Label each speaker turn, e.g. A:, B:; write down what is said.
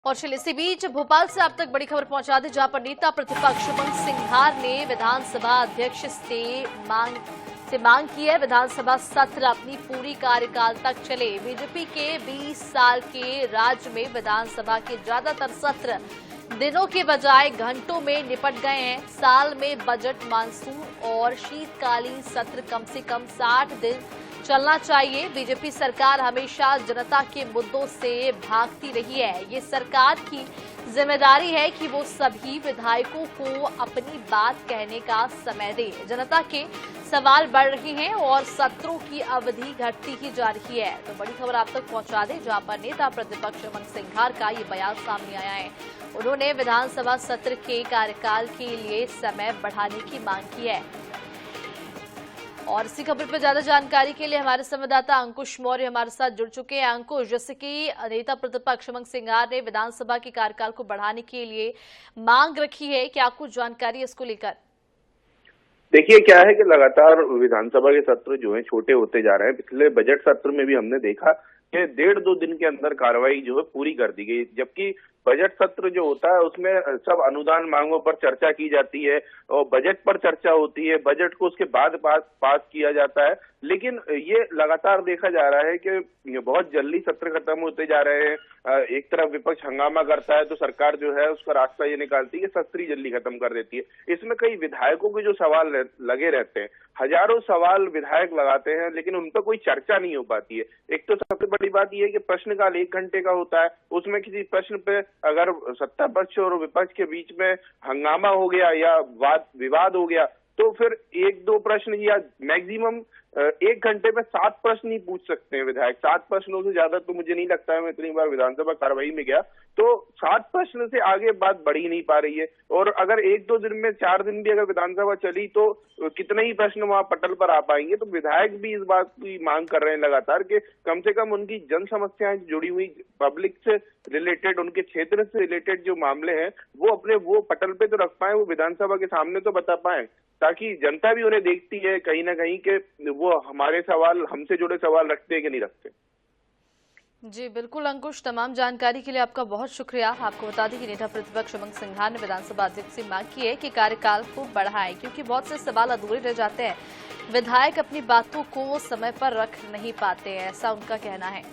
A: और चलिए इसी बीच भोपाल से आप तक बड़ी खबर पहुंचा दी, जहां पर नेता प्रतिपक्ष उमंग सिंघार ने विधानसभा अध्यक्ष से मांग की है विधानसभा सत्र अपनी पूरी कार्यकाल तक चले। बीजेपी के 20 साल के राज में विधानसभा के ज्यादातर सत्र दिनों के बजाय घंटों में निपट गए हैं। साल में बजट, मानसून और शीतकालीन सत्र कम से कम 60 दिन चलना चाहिए। बीजेपी सरकार हमेशा जनता के मुद्दों से भागती रही है। ये सरकार की जिम्मेदारी है कि वो सभी विधायकों को अपनी बात कहने का समय दे। जनता के सवाल बढ़ रहे हैं और सत्रों की अवधि घटती ही जा रही है। तो बड़ी खबर आप तक पहुंचा दें, जहां पर नेता प्रतिपक्ष उमंग सिंघार का ये बयान सामने आया है। उन्होंने विधानसभा सत्र के कार्यकाल के लिए समय बढ़ाने की मांग की है। और इसी खबर पर ज्यादा जानकारी के लिए हमारे संवाददाता अंकुश मौर्य हमारे साथ जुड़ चुके हैं। अंकुश, जैसे कि नेता प्रतिपक्ष उमंग सिंघार ने विधानसभा के कार्यकाल को बढ़ाने के लिए मांग रखी है, क्या कुछ जानकारी है इसको लेकर?
B: देखिए, क्या है कि लगातार विधानसभा के सत्र जो है छोटे होते जा रहे हैं। पिछले बजट सत्र में भी हमने देखा कि 1.5-2 दिन के अंदर कार्रवाई जो है पूरी कर दी गई, जबकि बजट सत्र जो होता है उसमें सब अनुदान मांगों पर चर्चा की जाती है और बजट पर चर्चा होती है। बजट को उसके बाद पास किया जाता है, लेकिन ये लगातार देखा जा रहा है कि बहुत जल्दी सत्र खत्म होते जा रहे हैं। एक तरफ विपक्ष हंगामा करता है तो सरकार जो है उसका रास्ता ये निकालती है कि सत्र ही जल्दी खत्म कर देती है। इसमें कई विधायकों के जो सवाल लगे रहते हैं, हजारों सवाल विधायक लगाते हैं, लेकिन उन पर कोई चर्चा नहीं हो पाती है। एक तो सबसे बड़ी बात यह है कि प्रश्नकाल 1 घंटे का होता है, उसमें किसी प्रश्न पे अगर सत्ता पक्ष और विपक्ष के बीच में हंगामा हो गया या विवाद हो गया तो फिर 1-2 प्रश्न या मैक्सिमम 1 घंटे में 7 प्रश्न ही पूछ सकते हैं विधायक। 7 प्रश्नों से ज्यादा तो मुझे नहीं लगता है, मैं इतनी बार विधानसभा कार्रवाई में गया तो 7 प्रश्न से आगे बात बढ़ ही नहीं पा रही है। और अगर 1-2 दिन में 4 दिन भी अगर विधानसभा चली तो कितने ही प्रश्न वहां पटल पर आ पाएंगे। तो विधायक भी इस बात की मांग कर रहे हैं लगातार कि कम से कम उनकी जन समस्याएं जुड़ी हुई पब्लिक से रिलेटेड, उनके क्षेत्र से रिलेटेड जो मामले हैं वो पटल पे तो रख पाए, वो विधानसभा के सामने तो बता पाए, ताकि जनता भी उन्हें देखती है कहीं ना कहीं कि वो हमारे सवाल, हमसे जुड़े सवाल रखते हैं कि नहीं रखते।
A: जी बिल्कुल अंकुश, तमाम जानकारी के लिए आपका बहुत शुक्रिया। आपको बता दें कि नेता प्रतिपक्ष उमंग सिंघार ने विधानसभा अध्यक्ष से मांग की है कि कार्यकाल को बढ़ाएं, क्योंकि बहुत से सवाल अधूरे रह जाते हैं। विधायक अपनी बातों को समय पर रख नहीं पाते हैं, ऐसा उनका कहना है।